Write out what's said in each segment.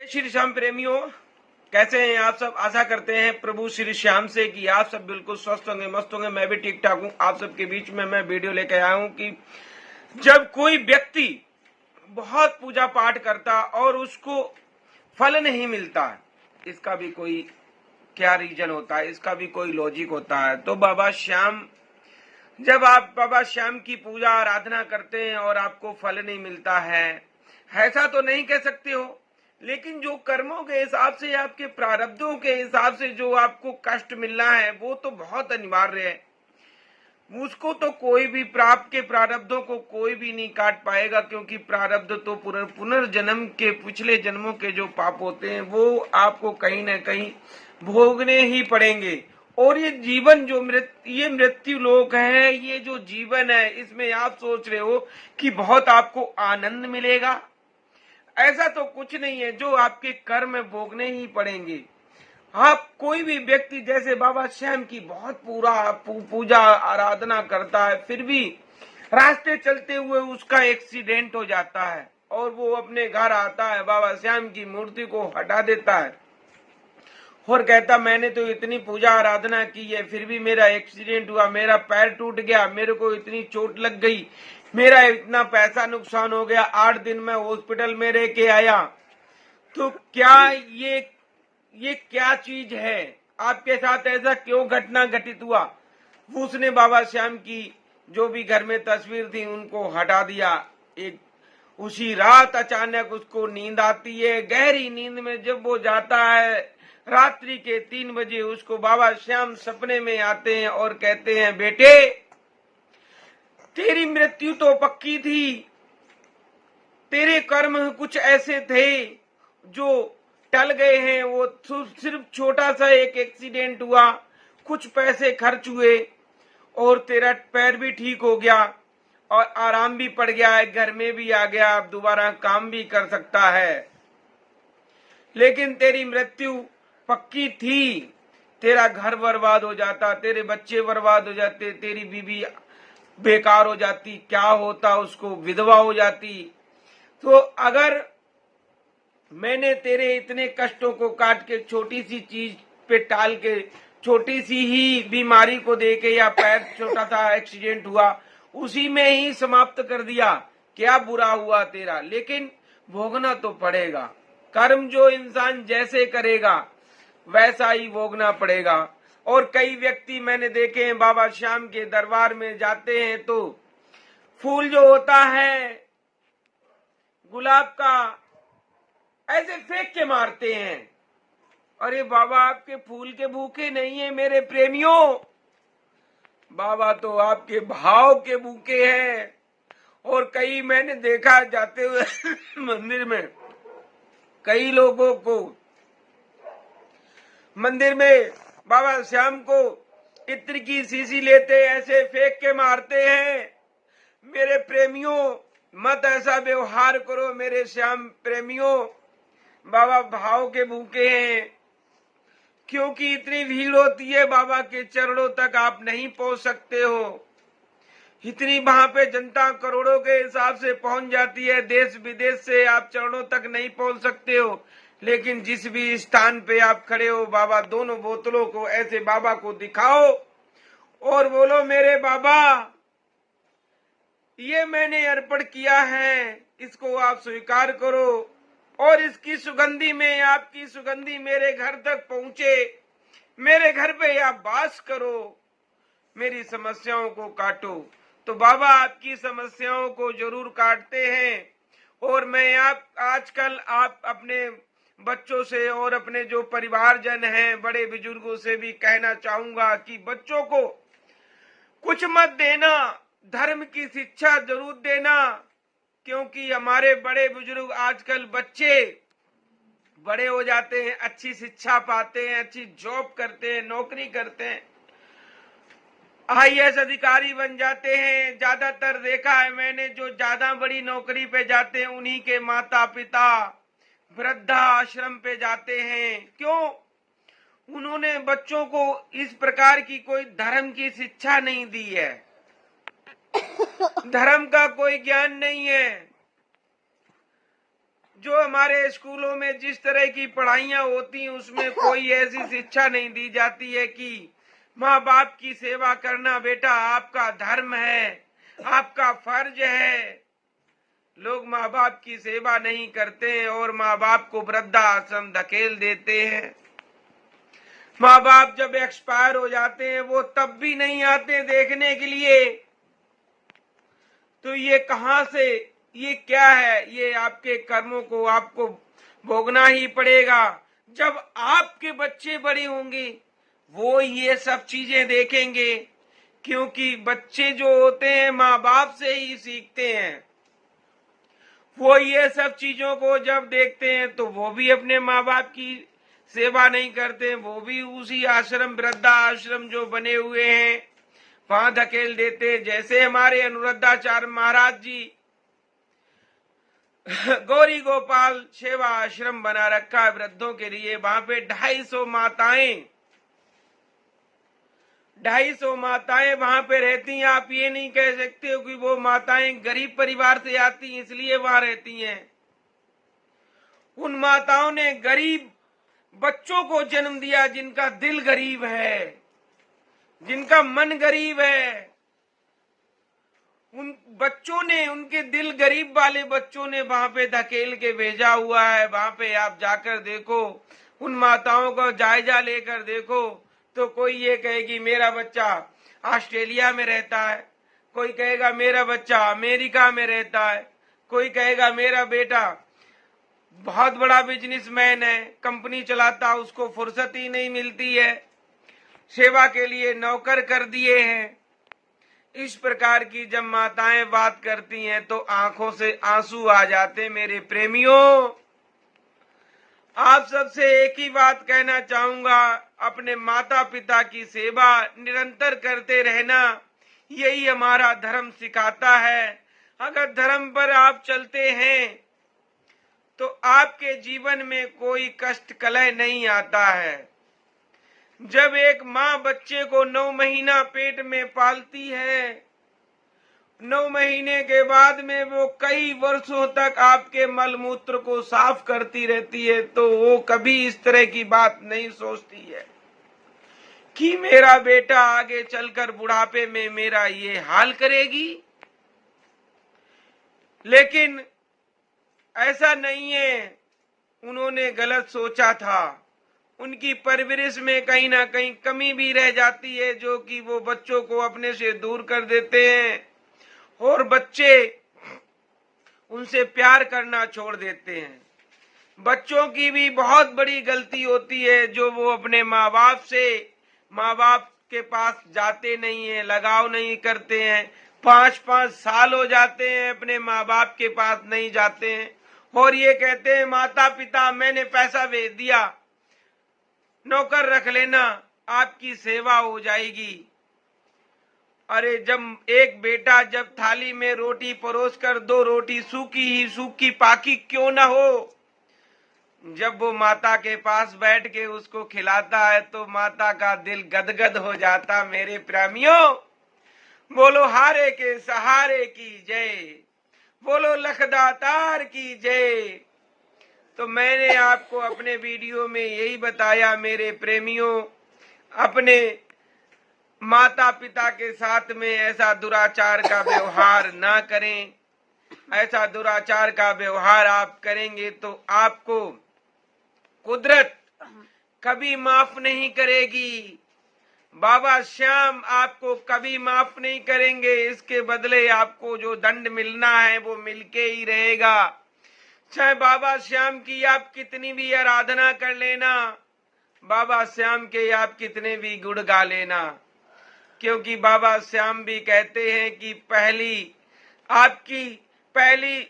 श्री श्याम प्रेमियों, कैसे हैं आप सब। आशा करते हैं प्रभु श्री श्याम से कि आप सब बिल्कुल स्वस्थ होंगे, मस्त होंगे। मैं भी ठीक ठाक हूँ। आप सबके बीच में मैं वीडियो लेकर आया हूँ कि जब कोई व्यक्ति बहुत पूजा पाठ करता और उसको फल नहीं मिलता, इसका भी कोई क्या रीजन होता है, इसका भी कोई लॉजिक होता है। तो बाबा श्याम, जब आप बाबा श्याम की पूजा आराधना करते हैं और आपको फल नहीं मिलता है, ऐसा तो नहीं कह सकते हो, लेकिन जो कर्मों के हिसाब से, आपके प्रारब्धों के हिसाब से जो आपको कष्ट मिलना है वो तो बहुत अनिवार्य है। उसको तो कोई भी के प्रारब्धों को कोई भी नहीं काट पाएगा, क्योंकि प्रारब्ध तो पुनर्जन्म के, पिछले जन्मों के जो पाप होते हैं वो आपको कहीं ना कहीं भोगने ही पड़ेंगे। और ये जीवन जो ये मृत्यु लोक है, ये जो जीवन है, इसमें आप सोच रहे हो कि बहुत आपको आनंद मिलेगा, ऐसा तो कुछ नहीं है। जो आपके कर्म भोगने ही पड़ेंगे। आप कोई भी व्यक्ति जैसे बाबा श्याम की बहुत पूजा आराधना करता है, फिर भी रास्ते चलते हुए उसका एक्सीडेंट हो जाता है और वो अपने घर आता है, बाबा श्याम की मूर्ति को हटा देता है और कहता मैंने तो इतनी पूजा आराधना की है, फिर भी मेरा एक्सीडेंट हुआ, मेरा पैर टूट गया, मेरे को इतनी चोट लग गई, मेरा इतना पैसा नुकसान हो गया, 8 दिन में हॉस्पिटल में रह के आया। तो क्या ये क्या चीज है, आपके साथ ऐसा क्यों घटना घटित हुआ। उसने बाबा श्याम की जो भी घर में तस्वीर थी उनको हटा दिया। एक उसी रात अचानक उसको नींद आती है। गहरी नींद में जब वो जाता है, रात्रि के 3 बजे उसको बाबा श्याम सपने में आते हैं और कहते हैं बेटे, तेरी मृत्यु तो पक्की थी, तेरे कर्म कुछ ऐसे थे जो टल गए हैं। वो सिर्फ छोटा सा एक एक्सीडेंट हुआ, कुछ पैसे खर्च हुए और तेरा पैर भी ठीक हो गया और आराम भी पड़ गया है, घर में भी आ गया, अब दोबारा काम भी कर सकता है। लेकिन तेरी मृत्यु पक्की थी, तेरा घर बर्बाद हो जाता, तेरे बच्चे बर्बाद हो जाते, तेरी बीवी बेकार हो जाती, क्या होता, उसको विधवा हो जाती। तो अगर मैंने तेरे इतने कष्टों को काट के छोटी सी चीज पे टाल के, छोटी सी ही बीमारी को देके, या पैर छोटा सा एक्सीडेंट हुआ उसी में ही समाप्त कर दिया, क्या बुरा हुआ तेरा। लेकिन भोगना तो पड़ेगा। कर्म जो इंसान जैसे करेगा वैसा ही भोगना पड़ेगा। और कई व्यक्ति मैंने देखे हैं बाबा श्याम के दरबार में जाते हैं तो फूल जो होता है गुलाब का, ऐसे फेंक के मारते हैं। अरे बाबा, आपके फूल के भूखे नहीं है मेरे प्रेमियों, बाबा तो आपके भाव के भूखे हैं। और कई मैंने देखा जाते हुए मंदिर में, कई लोगों को मंदिर में बाबा श्याम को इत्र की शीशी लेते ऐसे फेंक के मारते हैं। मेरे प्रेमियों, मत ऐसा व्यवहार करो मेरे श्याम प्रेमियों। बाबा भाव के भूखे हैं, क्योंकि इतनी भीड़ होती है, बाबा के चरणों तक आप नहीं पहुंच सकते हो। इतनी वहां पे जनता करोड़ों के हिसाब से पहुंच जाती है, देश विदेश से आप चरणों तक नहीं पहुंच सकते हो। लेकिन जिस भी स्थान पे आप खड़े हो, बाबा दोनों बोतलों को ऐसे बाबा को दिखाओ और बोलो मेरे बाबा, ये मैंने अर्पण किया है, इसको आप स्वीकार करो और इसकी सुगंधी में, आपकी सुगंधी मेरे घर तक पहुंचे, मेरे घर पे आप वास करो, मेरी समस्याओं को काटो। तो बाबा आपकी समस्याओं को जरूर काटते हैं। और मैं आजकल आप अपने बच्चों से और अपने जो परिवारजन हैं, बड़े बुजुर्गों से भी कहना चाहूंगा कि बच्चों को कुछ मत देना, धर्म की शिक्षा जरूर देना। क्योंकि हमारे बड़े बुजुर्ग, आजकल बच्चे बड़े हो जाते हैं, अच्छी शिक्षा पाते हैं, अच्छी जॉब करते हैं, नौकरी करते हैं, IAS अधिकारी बन जाते हैं। ज्यादातर देखा है मैंने, जो ज्यादा बड़ी नौकरी पे जाते हैं उन्हीं के माता पिता वृद्धा आश्रम पे जाते हैं। क्यों? उन्होंने बच्चों को इस प्रकार की कोई धर्म की शिक्षा नहीं दी है, धर्म का कोई ज्ञान नहीं है। जो हमारे स्कूलों में जिस तरह की पढ़ाइयाँ होती हैं उसमें कोई ऐसी शिक्षा नहीं दी जाती है कि माँ बाप की सेवा करना बेटा आपका धर्म है, आपका फर्ज है। लोग माँ बाप की सेवा नहीं करते हैं और माँ बाप को वृद्धाश्रम धकेल देते हैं। माँ बाप जब एक्सपायर हो जाते हैं वो तब भी नहीं आते देखने के लिए। तो ये कहां से, ये क्या है? ये आपके कर्मों को आपको भोगना ही पड़ेगा। जब आपके बच्चे बड़े होंगे वो ये सब चीजें देखेंगे, क्योंकि बच्चे जो होते हैं माँ बाप से ही सीखते हैं। वो ये सब चीजों को जब देखते हैं तो वो भी अपने माँ बाप की सेवा नहीं करते, वो भी उसी आश्रम, वृद्धा आश्रम जो बने हुए हैं वहां धकेल देते। जैसे हमारे अनुरुद्धाचार्य महाराज जी गौरी गोपाल सेवा आश्रम बना रखा है वृद्धों के लिए, वहां पे 250 माताएं वहां पे रहती हैं। आप ये नहीं कह सकते हो कि वो माताएं गरीब परिवार से आती हैं इसलिए वहां रहती हैं। उन माताओं ने गरीब बच्चों को जन्म दिया, जिनका दिल गरीब है, जिनका मन गरीब है। उन बच्चों ने, उनके दिल गरीब वाले बच्चों ने वहां पे धकेल के भेजा हुआ है। वहां पे आप जाकर देखो, उन माताओं को जायजा लेकर देखो, तो कोई ये कहेगी मेरा बच्चा ऑस्ट्रेलिया में रहता है, कोई कहेगा मेरा बच्चा अमेरिका में रहता है, कोई कहेगा मेरा बेटा बहुत बड़ा बिजनेसमैन है, कंपनी चलाता, उसको फुर्सत ही नहीं मिलती है, सेवा के लिए नौकर कर दिए हैं। इस प्रकार की जब माताएं बात करती हैं तो आंखों से आंसू आ जाते। मेरे प्रेमियों, आप सबसे एक ही बात कहना चाहूंगा, अपने माता पिता की सेवा निरंतर करते रहना, यही हमारा धर्म सिखाता है। अगर धर्म पर आप चलते हैं तो आपके जीवन में कोई कष्ट कलह नहीं आता है। जब एक माँ बच्चे को 9 महीना पेट में पालती है, 9 महीने के बाद में वो कई वर्षों तक आपके मलमूत्र को साफ करती रहती है, तो वो कभी इस तरह की बात नहीं सोचती है कि मेरा बेटा आगे चलकर बुढ़ापे में मेरा ये हाल करेगी। लेकिन ऐसा नहीं है, उन्होंने गलत सोचा था। उनकी परवरिश में कहीं ना कहीं कमी भी रह जाती है, जो कि वो बच्चों को अपने से दूर कर देते हैं और बच्चे उनसे प्यार करना छोड़ देते हैं। बच्चों की भी बहुत बड़ी गलती होती है जो वो अपने माँ बाप के पास जाते नहीं है, लगाव नहीं करते हैं। 5-5 साल हो जाते हैं अपने माँ बाप के पास नहीं जाते हैं और ये कहते हैं माता पिता मैंने पैसा भेज दिया, नौकर रख लेना, आपकी सेवा हो जाएगी। अरे जब एक बेटा जब थाली में रोटी परोस कर 2 रोटी सूखी ही सूखी पाकी क्यों ना हो, जब वो माता के पास बैठ के उसको खिलाता है तो माता का दिल गदगद हो जाता। मेरे प्रेमियों, बोलो हारे के सहारे की जय, बोलो लखदातार की जय। तो मैंने आपको अपने वीडियो में यही बताया मेरे प्रेमियों, अपने माता पिता के साथ में ऐसा दुराचार का व्यवहार ना करें। ऐसा दुराचार का व्यवहार आप करेंगे तो आपको कुदरत कभी माफ नहीं करेगी। बाबा श्याम आपको कभी माफ नहीं करेंगे। इसके बदले आपको जो दंड मिलना है वो मिलके ही रहेगा। चाहे बाबा श्याम की आप कितनी भी आराधना कर लेना, बाबा श्याम के आप कितने भी गुण गा लेना, क्योंकि बाबा श्याम भी कहते हैं कि आपकी पहली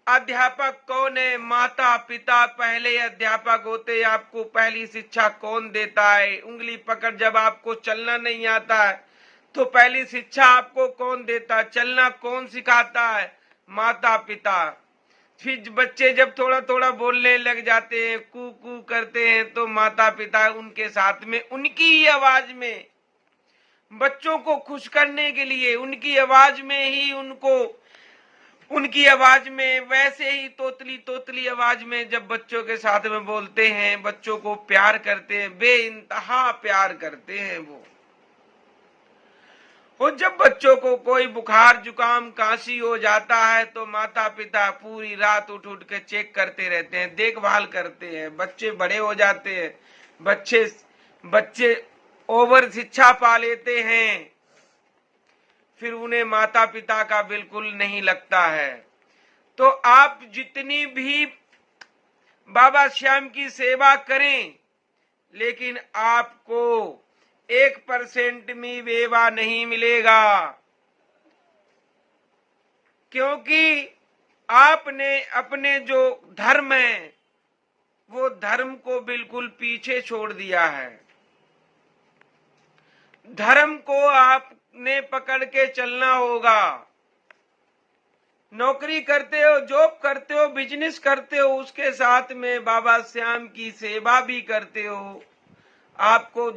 अध्यापक कौन है? माता पिता पहले अध्यापक होते। आपको पहली शिक्षा कौन देता है? उंगली पकड़ जब आपको चलना नहीं आता है तो पहली शिक्षा आपको कौन देता है? चलना कौन सिखाता है? माता पिता। फिर बच्चे जब थोड़ा थोड़ा बोलने लग जाते हैं, कू कू करते हैं, तो माता पिता उनके साथ में उनकी ही आवाज में बच्चों को खुश करने के लिए उनकी आवाज में ही उनको उनकी आवाज में वैसे ही तोतली तोतली आवाज में जब बच्चों के साथ में बोलते हैं, बच्चों को प्यार करते हैं, बेइंतहा प्यार करते हैं वो। और जब बच्चों को कोई बुखार जुकाम काशी हो जाता है तो माता पिता पूरी रात उठ उठ के चेक करते रहते हैं, देखभाल करते हैं। बच्चे बड़े हो जाते हैं, बच्चे ओवर शिक्षा पा लेते हैं, फिर उन्हें माता पिता का बिल्कुल नहीं लगता है। तो आप जितनी भी बाबा श्याम की सेवा करें, लेकिन आपको 1% भी मेवा नहीं मिलेगा, क्योंकि आपने अपने जो धर्म है वो धर्म को बिल्कुल पीछे छोड़ दिया है। धर्म को आपने पकड़ के चलना होगा। नौकरी करते हो, जॉब करते हो, बिजनेस करते हो, उसके साथ में बाबा श्याम की सेवा भी करते हो। आपको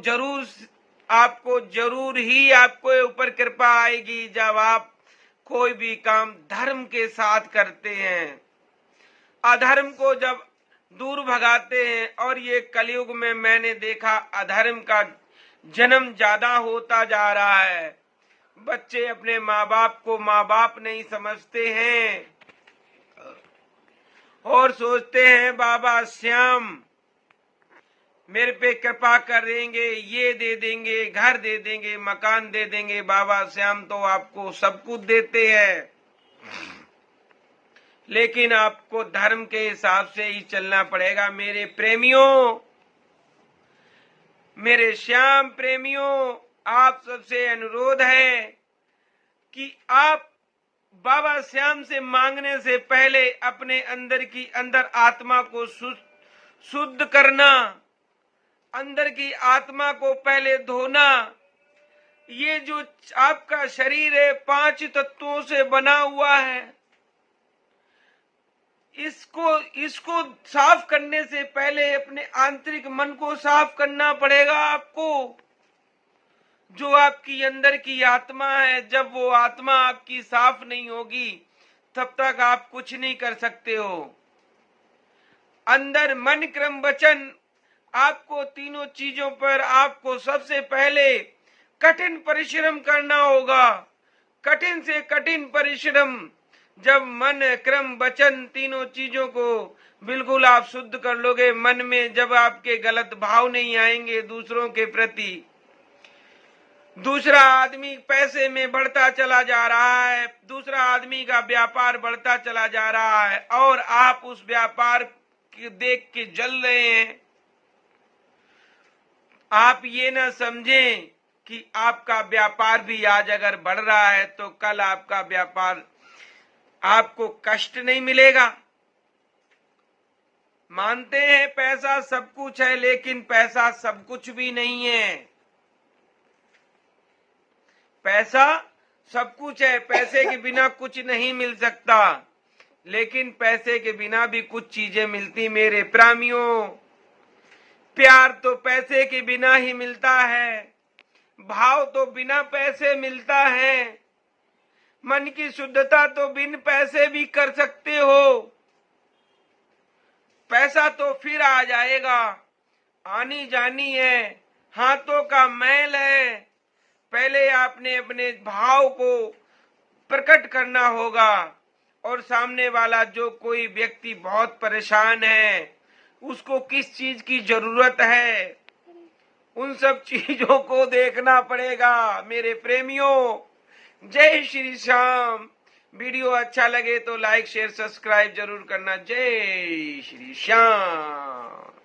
जरूर ही आपको ऊपर कृपा आएगी जब आप कोई भी काम धर्म के साथ करते हैं, अधर्म को जब दूर भगाते हैं। और ये कलयुग में मैंने देखा अधर्म का जन्म ज्यादा होता जा रहा है। बच्चे अपने माँ बाप को माँ बाप नहीं समझते हैं और सोचते हैं बाबा श्याम मेरे पे कृपा करेंगे, ये दे देंगे, घर दे देंगे, मकान दे देंगे। बाबा श्याम तो आपको सब कुछ देते हैं, लेकिन आपको धर्म के हिसाब से ही चलना पड़ेगा। मेरे प्रेमियों, मेरे श्याम प्रेमियों, आप सबसे अनुरोध है कि आप बाबा श्याम से मांगने से पहले अपने अंदर आत्मा को शुद्ध करना, अंदर की आत्मा को पहले धोना। ये जो आपका शरीर है 5 तत्वों से बना हुआ है, इसको साफ करने से पहले अपने आंतरिक मन को साफ करना पड़ेगा आपको। जो आपकी अंदर की आत्मा है, जब वो आत्मा आपकी साफ नहीं होगी तब तक आप कुछ नहीं कर सकते हो। अंदर मन क्रम वचन, आपको तीनों चीजों पर आपको सबसे पहले कठिन परिश्रम करना होगा। कठिन से कठिन परिश्रम, जब मन क्रम वचन तीनों चीजों को बिल्कुल आप शुद्ध कर लोगे, मन में जब आपके गलत भाव नहीं आएंगे दूसरों के प्रति, दूसरा आदमी पैसे में बढ़ता चला जा रहा है, दूसरा आदमी का व्यापार बढ़ता चला जा रहा है और आप उस व्यापार को देख के जल रहे हैं। आप ये ना समझें कि आपका व्यापार भी आज अगर बढ़ रहा है तो कल आपका व्यापार आपको कष्ट नहीं मिलेगा। मानते हैं पैसा सब कुछ है, लेकिन पैसा सब कुछ भी नहीं है। पैसा सब कुछ है, पैसे के बिना कुछ नहीं मिल सकता, लेकिन पैसे के बिना भी कुछ चीजें मिलती। मेरे प्रेमियों, प्यार तो पैसे के बिना ही मिलता है, भाव तो बिना पैसे मिलता है, मन की शुद्धता तो बिन पैसे भी कर सकते हो। पैसा तो फिर आ जाएगा, आनी जानी है, हाथों का मैल है। पहले आपने अपने भाव को प्रकट करना होगा। और सामने वाला जो कोई व्यक्ति बहुत परेशान है, उसको किस चीज की जरूरत है, उन सब चीजों को देखना पड़ेगा। मेरे प्रेमियों, जय श्री श्याम। वीडियो अच्छा लगे तो लाइक शेयर सब्सक्राइब जरूर करना। जय श्री श्याम।